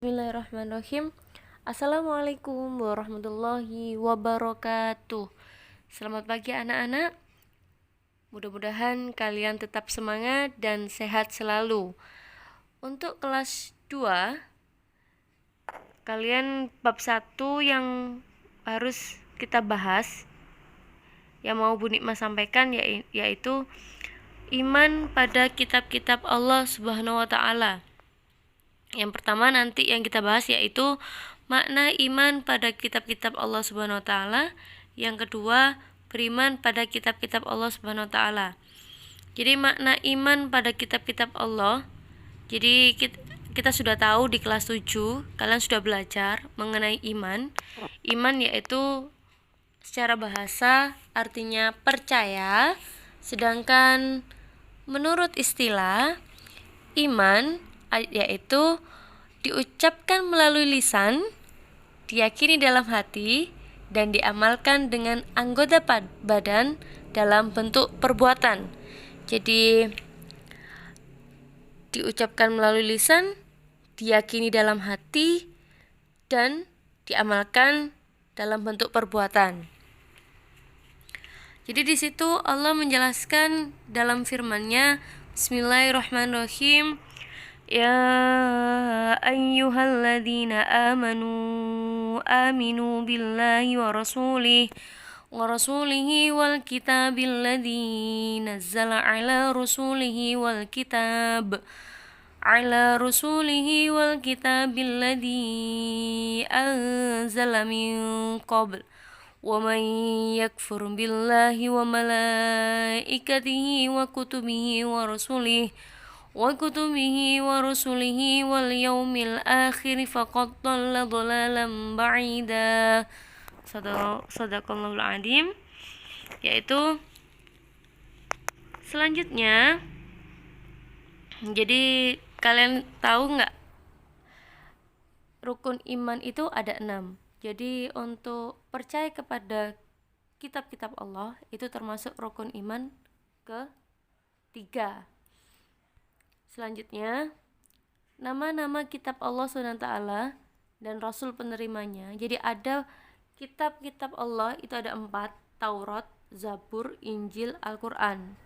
Bismillahirrahmanirrahim. Assalamualaikum warahmatullahi wabarakatuh. Selamat pagi anak-anak. Mudah-mudahan kalian tetap semangat dan sehat selalu. Untuk kelas 2, kalian bab 1 yang harus kita bahas, yang mau Bu Nikma sampaikan yaitu iman pada kitab-kitab Allah Subhanahu wa taala. Yang pertama nanti yang kita bahas yaitu makna iman pada kitab-kitab Allah Subhanahu wa taala. Yang kedua, beriman pada kitab-kitab Allah Subhanahu wa taala. Jadi makna iman pada kitab-kitab Allah. Jadi kita sudah tahu di kelas 7, kalian sudah belajar mengenai iman. Iman yaitu secara bahasa artinya percaya, sedangkan menurut istilah iman yaitu diucapkan melalui lisan, diyakini dalam hati, dan diamalkan dengan anggota badan dalam bentuk perbuatan. Jadi diucapkan melalui lisan, diyakini dalam hati, dan diamalkan dalam bentuk perbuatan. Jadi di situ Allah menjelaskan dalam firman-Nya, Bismillahirrahmanirrahim, Ya ayyuhalladzina amanu aminu billahi wa rasulihi wal kitabil ladzi nazzala ala rasulihi wal kitabil ladzi anzala min qabl wa man yakfur billahi wa malaikatihi wa kutubihi wa rusulihi wal yaumil akhir faqad dhalla dhalalan ba'ida. Shadaqallahul adzim. Yaitu selanjutnya, jadi kalian tahu nggak rukun iman itu ada 6. Jadi untuk percaya kepada kitab-kitab Allah itu termasuk rukun iman ke-3. Selanjutnya, nama-nama kitab Allah SWT dan Rasul penerimanya. Jadi ada kitab-kitab Allah itu ada 4, Taurat, Zabur, Injil, Al-Quran.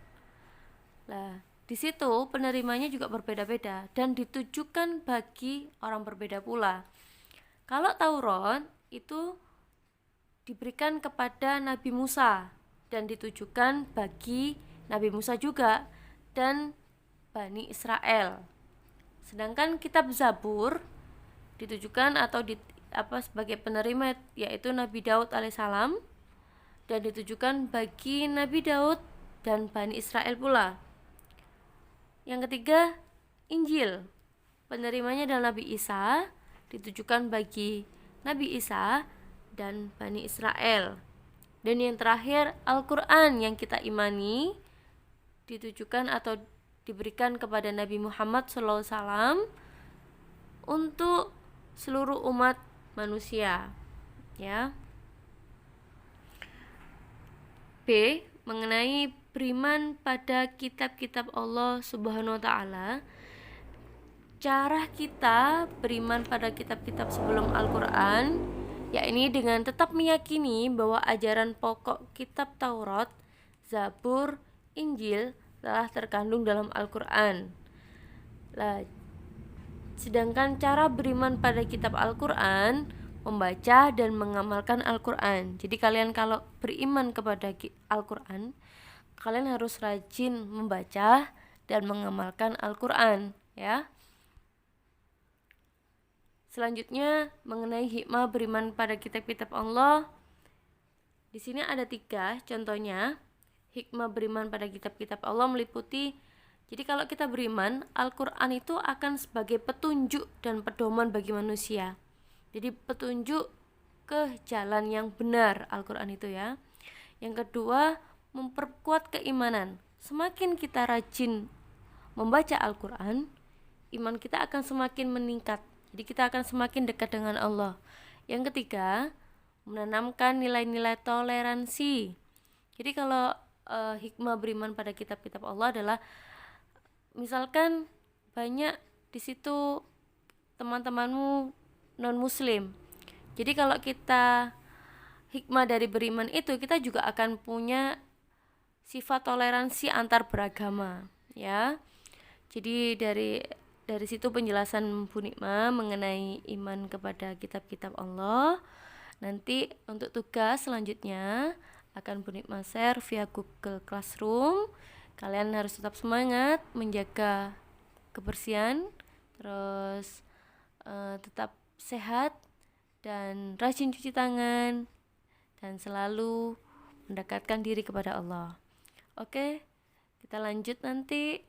Nah, di situ penerimanya juga berbeda-beda dan ditujukan bagi orang berbeda pula. Kalau Taurat itu diberikan kepada Nabi Musa dan ditujukan bagi Nabi Musa juga dan Bani Israel. Sedangkan kitab Zabur ditujukan atau sebagai penerima yaitu Nabi Daud alaihissalam dan ditujukan bagi Nabi Daud dan Bani Israel pula. Yang ketiga, Injil. Penerimanya adalah Nabi Isa, ditujukan bagi Nabi Isa dan Bani Israel. Dan yang terakhir, Al-Quran yang kita imani ditujukan atau diberikan kepada Nabi Muhammad SAW untuk seluruh umat manusia. Ya. B. Mengenai beriman pada kitab-kitab Allah Subhanahu wa taala. Cara kita beriman pada kitab-kitab sebelum Al-Quran, yakni dengan tetap meyakini bahwa ajaran pokok kitab Taurat, Zabur, Injil telah terkandung dalam Al-Quran. Sedangkan cara beriman pada kitab Al-Quran, membaca dan mengamalkan Al-Quran. Jadi kalian kalau beriman kepada Al-Quran, kalian harus rajin membaca dan mengamalkan Al-Quran, ya. Selanjutnya mengenai hikmah beriman pada kitab-kitab Allah. Di sini ada 3 contohnya. Hikmah beriman pada kitab-kitab Allah meliputi, jadi kalau kita beriman, Al-Quran itu akan sebagai petunjuk dan pedoman bagi manusia. Jadi petunjuk ke jalan yang benar Al-Quran itu, ya. Yang kedua, memperkuat keimanan. Semakin kita rajin membaca Al-Quran, iman kita akan semakin meningkat. Jadi kita akan semakin dekat dengan Allah. Yang ketiga, menanamkan nilai-nilai toleransi. Jadi kalau hikmah beriman pada kitab-kitab Allah adalah, misalkan banyak di situ teman-temanmu non muslim. Jadi kalau kita hikmah dari beriman itu, kita juga akan punya sifat toleransi antar beragama, ya. Jadi dari situ penjelasan Bu Nikma mengenai iman kepada kitab-kitab Allah. Nanti untuk tugas selanjutnya akan Bu Nikma share via Google Classroom. Kalian harus tetap semangat menjaga kebersihan, terus tetap sehat dan rajin cuci tangan dan selalu mendekatkan diri kepada Allah. Oke, kita lanjut nanti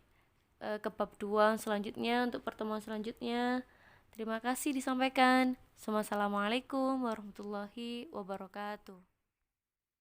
ke bab 2 selanjutnya untuk pertemuan selanjutnya. Terima kasih disampaikan. Assalamualaikum warahmatullahi wabarakatuh.